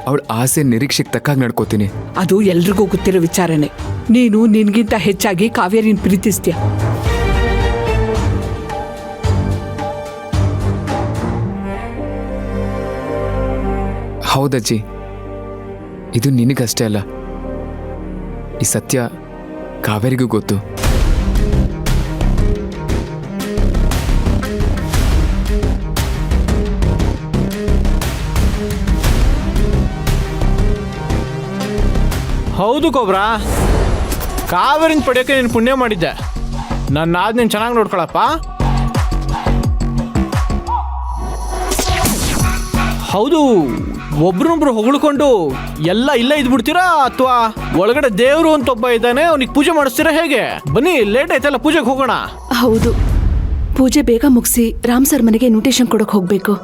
ಅವಳ ಆಸೆ ನಿರೀಕ್ಷೆಗೆ ತಕ್ಕಾಗಿ ನಡ್ಕೋತೀನಿ. ಅದು ಎಲ್ರಿಗೂ ಗೊತ್ತಿರೋ ವಿಚಾರನೆ. ನೀನು ನಿನ್ಗಿಂತ ಹೆಚ್ಚಾಗಿ ಕಾವೇರಿನ ಪ್ರೀತಿಸ್ತೀಯ. ಹೌದಜ್ಜಿ, ಇದು ನಿನಗಷ್ಟೇ ಅಲ್ಲ, ಈ ಸತ್ಯ ಕಾವೇರಿಗೂ ಗೊತ್ತು. ಹೌದು ಕೊಬ್ರಾ, ಕಾವೇರಿನ ಪಡೆಯೋಕೆ ನೀನು ಪುಣ್ಯ ಮಾಡಿದ್ದೆ. ನನ್ನ ನೀನು ಚೆನ್ನಾಗಿ ನೋಡ್ಕೊಳಪ್ಪ. ಹೌದು, ಒಬ್ರನ್ನೊಬ್ರು ಹೊಗಳ್ಕೊಂಡು ಎಲ್ಲ ಇಲ್ಲೇ ಇದ್ಬಿಡ್ತೀರಾ ಅಥವಾ ಒಳಗಡೆ ದೇವರು ಅಂತ ಒಬ್ಬ ಇದ್ದಾನೆ, ಅವನಿಗೆ ಪೂಜೆ ಮಾಡಿಸ್ತೀರಾ ಹೇಗೆ? ಬನ್ನಿ, ಲೇಟ್ ಆಯ್ತಲ್ಲ, ಪೂಜೆಗೆ ಹೋಗೋಣ. ಹೌದು, ಪೂಜೆ ಬೇಗ ಮುಗಿಸಿ ರಾಮ್ ಸರ್ ಮನೆಗೆ ಇನ್ವಿಟೇಷನ್ ಕೊಡೋಕೆ ಹೋಗ್ಬೇಕು.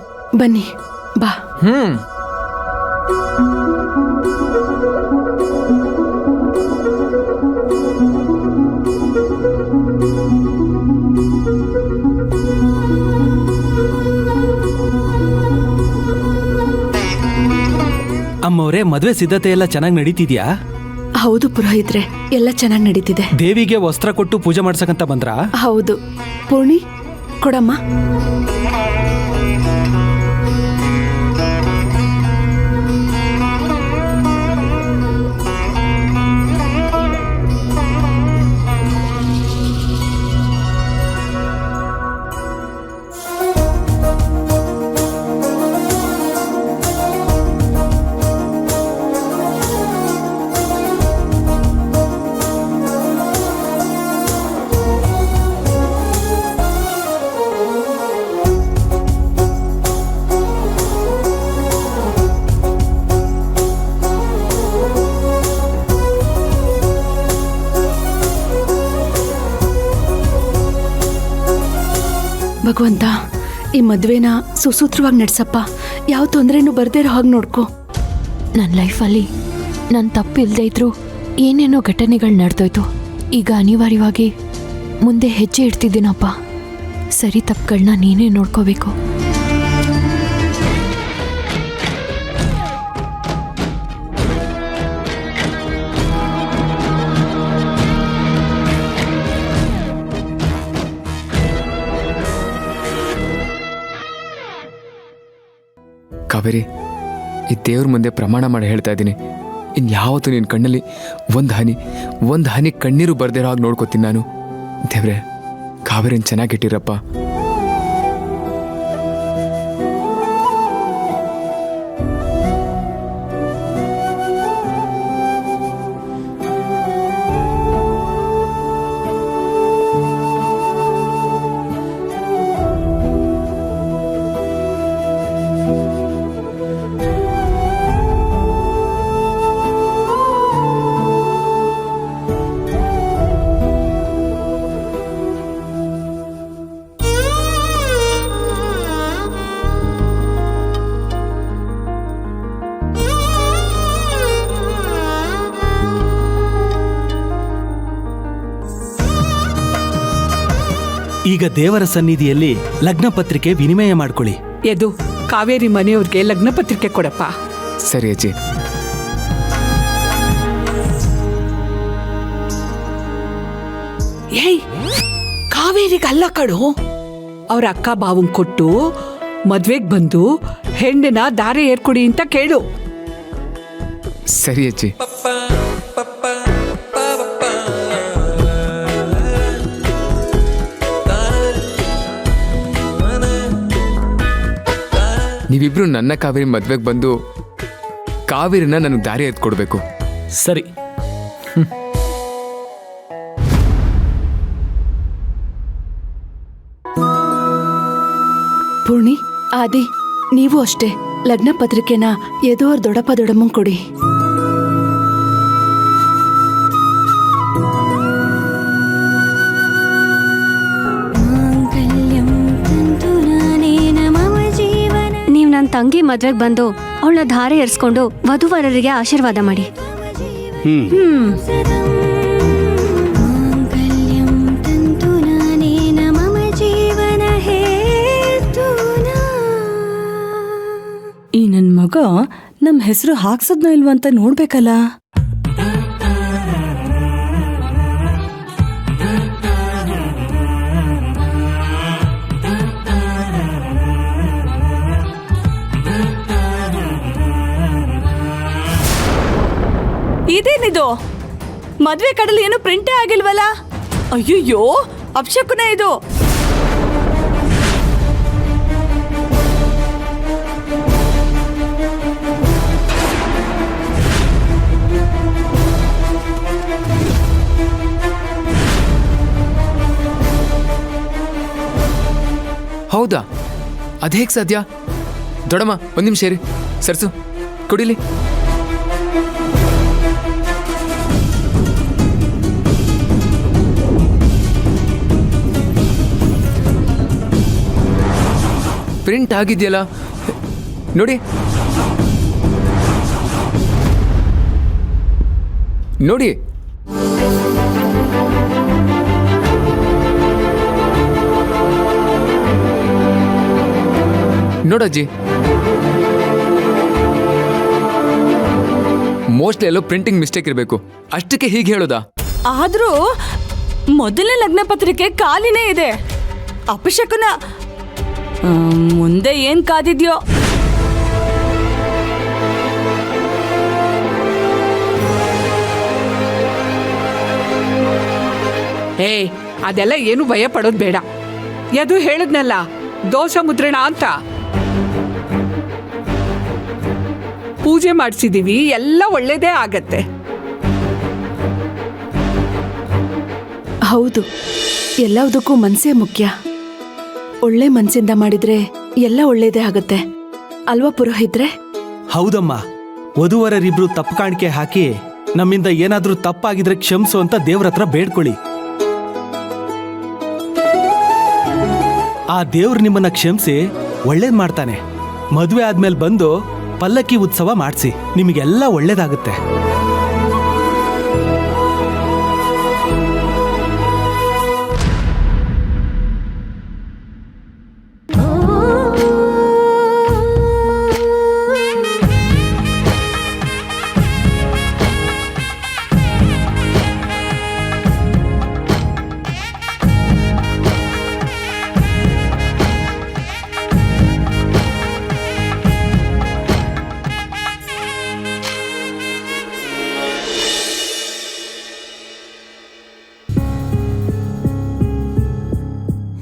ಬನ್ನಿ ಬಾ. ಅಮ್ಮವ್ರೆ, ಮದ್ವೆ ಸಿದ್ಧತೆ ಎಲ್ಲ ಚೆನ್ನಾಗಿ ನಡೀತಿದ್ಯಾ? ಹೌದು ಪುರೋಹಿತ್ರೆ, ಎಲ್ಲ ಚೆನ್ನಾಗಿ ನಡೀತಿದೆ. ದೇವಿಗೆ ವಸ್ತ್ರ ಕೊಟ್ಟು ಪೂಜೆ ಮಾಡ್ಸಕಂತ ಬಂದ್ರಾ? ಹೌದು. ಪೂರ್ಣಿ ಕೊಡಮ್ಮ. ಭಗವಂತ, ಈ ಮದ್ವೆನ ಸುಸೂತ್ರವಾಗಿ ನಡ್ಸಪ್ಪ. ಯಾವ ತೊಂದರೆನೂ ಬರ್ದೇ ಇರೋ ಹಾಗೆ ನೋಡ್ಕೊ. ನನ್ನ ಲೈಫಲ್ಲಿ ನನ್ನ ತಪ್ಪಿಲ್ಲದೆ ಇದ್ರು ಏನೇನೋ ಘಟನೆಗಳು ನಡೆದೋಯ್ತು. ಈಗ ಅನಿವಾರ್ಯವಾಗಿ ಮುಂದೆ ಹೆಜ್ಜೆ ಇಡ್ತಿದ್ದೀನಪ್ಪ. ಸರಿ ತಪ್ಪುಗಳನ್ನ ನೀನೇ ನೋಡ್ಕೋಬೇಕು. ಕಾವೇರಿ, ಈ ದೇವ್ರ ಮುಂದೆ ಪ್ರಮಾಣ ಮಾಡಿ ಹೇಳ್ತಾ ಇದ್ದೀನಿ, ಇನ್ಯಾವತ್ತೂ ನಿನ್ನ ಕಣ್ಣಲ್ಲಿ ಒಂದು ಹನಿ ಕಣ್ಣೀರು ಬರ್ದಿರೋ ಹಾಗೆ ನೋಡ್ಕೋತೀನಿ ನಾನು. ದೇವ್ರೆ, ಕಾವೇರಿನ ಚೆನ್ನಾಗಿಟ್ಟಿರಪ್ಪ. ಈಗ ದೇವರ ಸನ್ನಿಧಿಯಲ್ಲಿ ಲಗ್ನ ಪತ್ರಿಕೆ ವಿನಿಮಯ ಮಾಡ್ಕೊಳ್ಳಿ. ಎದು ಕಾವೇರಿ ಮನೆಯವ್ರಿಗೆ ಲಗ್ನ ಪತ್ರಿಕೆ ಕೊಡಪ್ಪ. ಸರಿ ಅಜ್ಜಿ. ಏಯ್, ಕಾವೇರಿಗಲ್ಲ ಕಡು, ಅವ್ರ ಅಕ್ಕ ಬಾವಂಗ್ ಕೊಟ್ಟು ಮದ್ವೆಗ್ ಬಂದು ಹೆಣ್ಣಿನ ದಾರೆ ಏರ್ಕೊಡಿ ಅಂತ ಕೇಳು. ಸರಿ ಅಜ್ಜಿ. ನೀವಿಬ್ರು ನನ್ನ ಕಾವೇರಿ ಮದ್ವೆಗೆ ಬಂದು ಕಾವೇರಿನ ನನಗೆ ದಾರಿ ಎತ್ಕೊಡ್ಬೇಕು. ಸರಿ. ಪೂರ್ಣಿ, ಆದಿ, ನೀವು ಅಷ್ಟೇ ಲಗ್ನ ಪತ್ರಿಕೆನ ಎದೋ ಅವ್ರ ದೊಡ್ಡಪ್ಪ ದೊಡ್ಡಮ್ಮಂಗ್ ಕೊಡಿ. ನನ್ನ ತಂಗಿ ಮದ್ವೆಗೆ ಬಂದು ಅವಳನ್ನ ಧಾರೆ ಏರ್ಸ್ಕೊಂಡು ವಧುವರರಿಗೆ ಆಶೀರ್ವಾದ ಮಾಡಿ. ಈ ನನ್ನ ಮಗ ನಮ್ ಹೆಸರು ಹಾಕ್ಸದ್ನೋ ಇಲ್ವೋ ಅಂತ ನೋಡ್ಬೇಕಲ್ಲ. ಇದೇನಿದು? ಮದ್ವೆ ಕಡಲಿ ಏನು ಪ್ರಿಂಟೇ ಆಗಿಲ್ವಲ್ಲ? ಅಯ್ಯಯ್ಯೋ, ಅಪಶಕುನ ಇದು. ಹೌದಾ? ಅದೇಗೆ ಸಾಧ್ಯ? ದೊಡಮ್ಮ ಒಂದು ನಿಮಿಷ ಇರಿ. ಸರ್ಸು ಕುಡಿಲಿ. ಪ್ರಿಂಟ್ ಆಗಿದೆಯಲ್ಲ ನೋಡಿ ನೋಡಿ. ನೋಡಜ್ಜಿ, ಮೋಸ್ಟ್ಲಿ ಎಲ್ಲೋ ಪ್ರಿಂಟಿಂಗ್ ಮಿಸ್ಟೇಕ್ ಇರಬೇಕು, ಅಷ್ಟಕ್ಕೆ ಹೀಗೆ ಹೇಳೋದಾ? ಆದ್ರೂ ಮೊದಲನೇ ಲಗ್ನ ಪತ್ರಿಕೆ ಖಾಲಿನೇ ಇದೆ. ಅಪಶಕುನ. ಮುಂದೆ ಏನ್ ಕಾದಿದ್ಯೋ. ಏಯ್, ಅದೆಲ್ಲ ಏನು ಭಯ ಪಡೋದು ಬೇಡ. ಯದು ಹೇಳಿದ್ನಲ್ಲ, ದೋಷ ಮುದ್ರಣ ಅಂತ. ಪೂಜೆ ಮಾಡಿಸಿದೀವಿ, ಎಲ್ಲ ಒಳ್ಳೇದೇ ಆಗತ್ತೆ. ಹೌದು, ಎಲ್ಲದಕ್ಕೂ ಮನಸ್ಸೇ ಮುಖ್ಯ. ಒಳ್ಳೆ ಮನಸ್ಸಿಂದ ಮಾಡಿದ್ರೆ ಎಲ್ಲ ಒಳ್ಳೇದೇ ಆಗತ್ತೆ ಅಲ್ವಾ ಪುರೋಹಿತ್ರೆ? ಹೌದಮ್ಮ. ವಧುವರರಿಬ್ರು ತಪ್ಪು ಕಾಣಿಕೆ ಹಾಕಿ ನಮ್ಮಿಂದ ಏನಾದ್ರೂ ತಪ್ಪಾಗಿದ್ರೆ ಕ್ಷಮಿಸು ಅಂತ ದೇವ್ರ ಹತ್ರ ಬೇಡ್ಕೊಳ್ಳಿ. ಆ ದೇವ್ರು ನಿಮ್ಮನ್ನ ಕ್ಷಮಿಸಿ ಒಳ್ಳೇದ್ ಮಾಡ್ತಾನೆ. ಮದುವೆ ಆದ್ಮೇಲೆ ಬಂದು ಪಲ್ಲಕ್ಕಿ ಉತ್ಸವ ಮಾಡಿಸಿ, ನಿಮಗೆಲ್ಲ ಒಳ್ಳೇದಾಗುತ್ತೆ.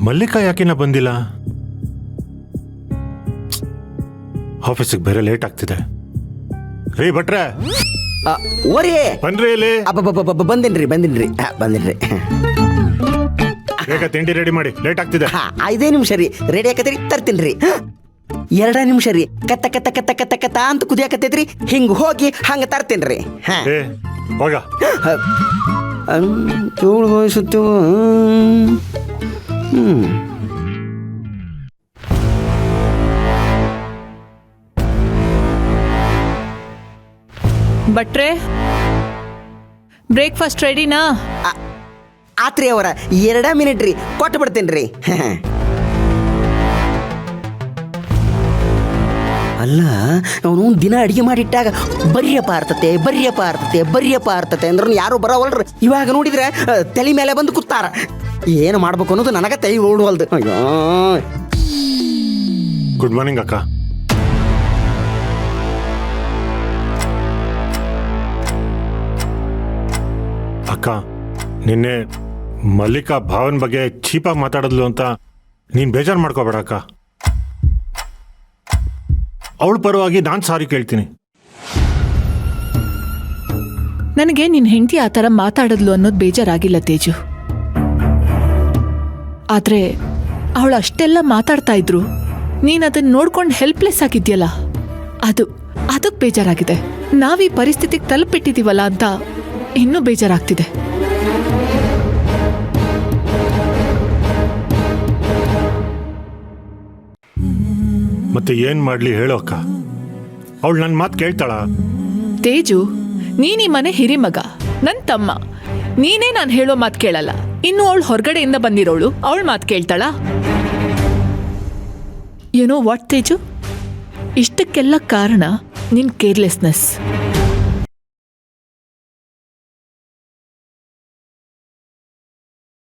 ಮಲ್ಲಿಕಾ ಯಾಕಿನ್ನ ಬಂದಿಲ್ಲ? ಆಫೀಸಿಗೆ ಬೇರೆ ಲೇಟ್ ಆಗ್ತಿದೆ. ರೀ ಭಟ್ರೆ, ಓರಿ ಬನ್ರಿ ಇಲ್ಲಿ. ಬಂದಿನ್ರಿ ಬಂದಿನ್ರಿ ಬಂದಿನ್ರಿ. ಬೇಗ ತಿಂಡಿ ರೆಡಿ ಮಾಡಿ, ಲೇಟ್ ಆಗ್ತಿದೆ. 5 ನಿಮಿಷ ರೀ, ರೆಡಿ ಆಕತ್ರಿ, ತರ್ತೀನ್ರಿ. 2 ನಿಮಿಷ ರೀ, ಕತ್ತ ಕತ್ತ ಕತ್ತ ಕತ್ತ ಕತ್ತ ಅಂತ ಕುದಿಯಾಕತ್ತೈತ್ರಿ. ಹಿಂಗ್ ಹೋಗಿ ಹಂಗ ತರ್ತೀನ್ರಿ. ಏ ಹೋಗ. ಚೂಳು ಹೋಯಿಸುತ್ತು. ಭಟ್ರೆ, ಬ್ರೇಕ್ಫಾಸ್ಟ್ ರೆಡಿನಾ? ಆತ್ರಿ ಅವರ 2 ಮಿನಿಟ್ ರೀ, ಕೊಟ್ಟು ಬಿಡ್ತೇನ್ರಿ. ಅಲ್ಲ, ಅವನು ದಿನ ಅಡಿಗೆ ಮಾಡಿಟ್ಟಾಗ ಬರ್ಯಪ್ಪ ಆರ್ತತೆ ಬರ್ಯಪ್ಪ ಆರ್ತತೆ ಬರ್ಯಪ್ಪ ಆರ್ತತೆ ಅಂದ್ರೂ ಯಾರು ಬರೋವಲ್ರಿ. ಇವಾಗ ನೋಡಿದ್ರೆ ತಲೆ ಮೇಲೆ ಬಂದು ಕೂತಾರ. ಏನು ಮಾಡ್ಬೇಕು ಅನ್ನೋದು ನನಗ ತೈ ಓಡುವಲ್ದು. ಅಯ್ಯೋ. ಗುಡ್ ಮಾರ್ನಿಂಗ್ ಅಕ್ಕ. ಅಕ್ಕ, ನಿನ್ನೆ ಮಲ್ಲಿಕಾ ಭಾವನ್ ಬಗ್ಗೆ ಚೀಪಾಗಿ ಮಾತಾಡಿದ್ಲು ಅಂತ ನೀನ್ ಬೇಜಾರು ಮಾಡ್ಕೋಬೇಡ ಅಕ್ಕ. ಅವಳ ಪರವಾಗಿ ನಾನು ಸಾರಿ ಕೇಳ್ತೀನಿ. ನನಗೆ ನಿನ್ನ ಹೆಂಡತಿ ಆ ಥರ ಮಾತಾಡಿದ್ಲು ಅನ್ನೋದು ಬೇಜಾರಾಗಿಲ್ಲ ತೇಜು. ಆದ್ರೆ ಅವಳು ಅಷ್ಟೆಲ್ಲ ಮಾತಾಡ್ತಾ ಇದ್ರು, ನೀನು ಅದನ್ನ ನೋಡ್ಕೊಂಡು ಹೆಲ್ಪ್ಲೆಸ್ ಆಗಿದ್ಯಲ್ಲ, ಅದಕ್ಕೆ ಬೇಜಾರಾಗಿದೆ. ನಾವೀ ಪರಿಸ್ಥಿತಿಗೆ ತಲುಪಿಟ್ಟಿದ್ದೀವಲ್ಲ ಅಂತ ಇನ್ನೂ ಬೇಜಾರಾಗ್ತಿದೆ. ಮತ್ತೆ ಏನ್ ಮಾಡ್ಲಿ ಹೇಳೋ ಅಕ್ಕ? ಅವಳು ನನ್ನ ಮಾತು ಕೇಳ್ತಾಳ? ತೇಜು, ನೀನೀ ಮನೆ ಹಿರಿಮಗ, ನನ್ನ ತಮ್ಮ. ನೀನೇ ನಾನು ಹೇಳೋ ಮಾತು ಕೇಳಲ್ಲ. ಇನ್ನು ಅವಳು ಹೊರಗಡೆಯಿಂದ ಬಂದಿರೋಳು, ಅವಳ ಮಾತು ಕೇಳ್ತಾಳ? ಏನೋ ವಾಟ್ ತೇಜು, ಇಷ್ಟಕ್ಕೆಲ್ಲ ಕಾರಣ ನಿನ್ನ ಕೇರ್ಲೆಸ್ನೆಸ್